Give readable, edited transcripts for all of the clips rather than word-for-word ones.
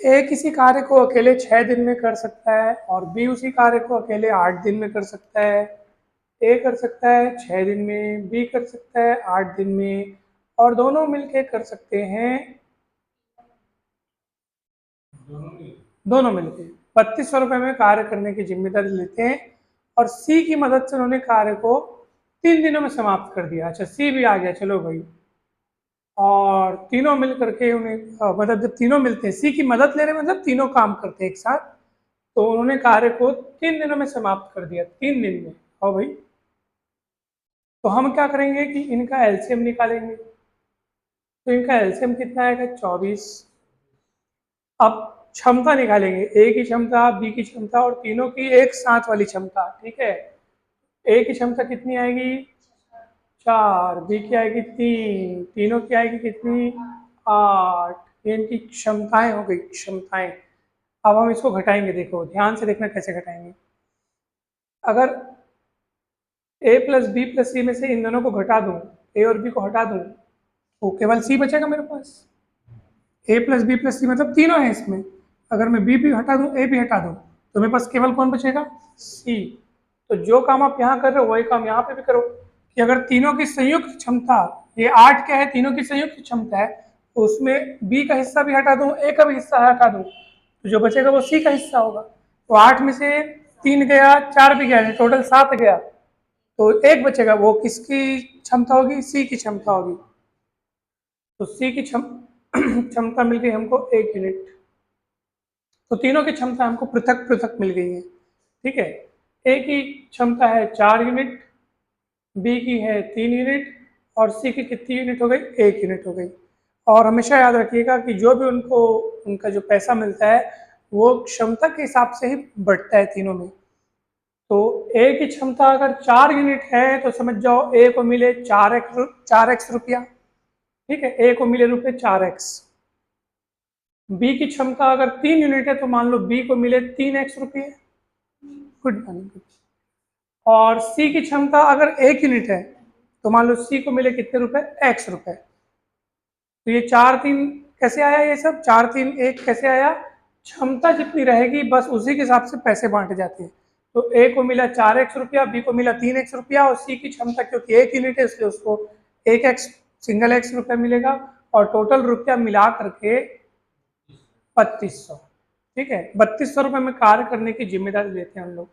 ए किसी कार्य को अकेले 6 दिन में कर सकता है और बी उसी कार्य को अकेले 8 दिन में कर सकता है। ए कर सकता है 6 दिन में, बी कर सकता है 8 दिन में, और दोनों मिलके कर सकते हैं, दोनों मिलके 3200 रुपये में कार्य करने की जिम्मेदारी लेते हैं। और सी की मदद से उन्होंने कार्य को 3 दिनों में समाप्त कर दिया। अच्छा, सी भी आ गया, चलो भाई। और तीनों मिल करके उन्हें मतलब जब तीनों मिलते हैं, सी की मदद ले रहे हैं मतलब तीनों काम करते हैं एक साथ, तो उन्होंने कार्य को 3 दिनों में समाप्त कर दिया, 3 दिन में। और भाई तो हम क्या करेंगे कि इनका एलसीएम निकालेंगे। तो इनका एलसीएम कितना आएगा? 24। अब क्षमता निकालेंगे, ए की क्षमता, बी की क्षमता और तीनों की एक साथ वाली क्षमता। ठीक है, ए की क्षमता कितनी आएगी? 4, बी की आएगी 3, तीनों की आएगी कितनी? 8। ये इनकी क्षमताएं हो गई, क्षमताएं। अब हम इसको घटाएंगे, देखो ध्यान से देखना कैसे घटाएंगे। अगर ए प्लस बी प्लस सी में से इन दोनों को घटा दूं, ए और बी को हटा दूं, तो केवल सी बचेगा मेरे पास। ए प्लस बी प्लस सी मतलब तीनों है इसमें। अगर मैं बी भी हटा दूं, ए भी हटा दूं, तो मेरे पास केवल कौन बचेगा? सी। तो जो काम आप यहाँ कर रहे हो वही काम यहाँ पे भी करो, कि अगर तीनों की संयुक्त क्षमता, ये 8 क्या है, तीनों की संयुक्त क्षमता है, तो उसमें बी का हिस्सा भी हटा दूं, ए का भी हिस्सा हटा दूं, तो जो बचेगा वो सी का हिस्सा होगा। तो 8 में से 3 गया, 4 भी गया, टोटल 7 गया, तो एक बचेगा, वो किसकी क्षमता होगी? सी की क्षमता होगी। तो सी की क्षमता मिल गई हमको 1 यूनिट। तो तीनों की क्षमता हमको पृथक पृथक मिल गई है। ठीक है, ए की क्षमता है 4 यूनिट, बी की है 3 यूनिट, और सी की कितनी यूनिट हो गई? 1 यूनिट हो गई। और हमेशा याद रखिएगा कि जो भी उनको उनका जो पैसा मिलता है वो क्षमता के हिसाब से ही बढ़ता है तीनों में। तो ए की क्षमता अगर 4 यूनिट है तो समझ जाओ ए को मिले 4x रुपया। ठीक है, ए को मिले रुपये 4x। बी की क्षमता अगर 3 यूनिट है तो मान लो बी को मिले 3x रुपये। Good morning. और सी की क्षमता अगर 1 यूनिट है तो मान लो सी को मिले कितने रुपए? x रुपए। तो ये 4 3 कैसे आया? ये सब 4 3 1 कैसे आया? क्षमता जितनी रहेगी बस उसी के हिसाब से पैसे बांटे जाते हैं। तो ए को मिला 4x रुपया, बी को मिला 3x रुपया, और सी की क्षमता क्योंकि 1 यूनिट है इसलिए उसको 1x सिंगल x रुपया मिलेगा, और टोटल रुपया मिला करके 3200। ठीक है, 3200 रुपये में कार्य करने की जिम्मेदारी लेते हैं हम लोग।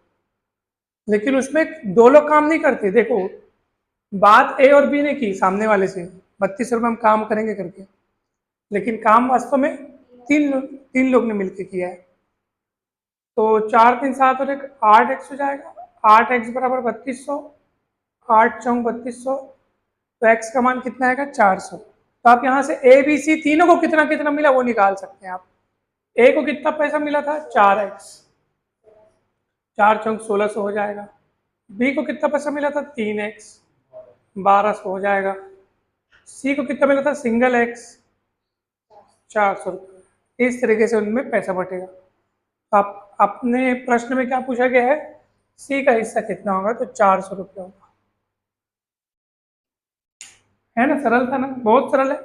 लेकिन उसमें दो लोग काम नहीं करते। देखो, बात ए और बी ने की सामने वाले से, 3200 रुपये हम काम करेंगे करके, लेकिन काम वास्तव में तीन लोग ने मिलकर किया है। तो 4 3 7 और 1 8x हो जाएगा। 8x बराबर 3200, 8 चौक 3200, तो x का मान कितना आएगा? 400। तो आप यहाँ से ए बी सी तीनों को कितना कितना मिला वो निकाल सकते हैं आप। ए को कितना पैसा मिला था? 4x, 4 चौक 1600 हो जाएगा। बी को कितना पैसा मिला था? 3x, 1200 हो जाएगा। सी को कितना मिला था? सिंगल x, 400 रुपये। इस तरीके से उनमें पैसा बटेगा। आप अपने प्रश्न में क्या पूछा गया है? सी का हिस्सा कितना होगा? तो 400 रुपये होगा। है ना, सरल था ना, बहुत सरल है।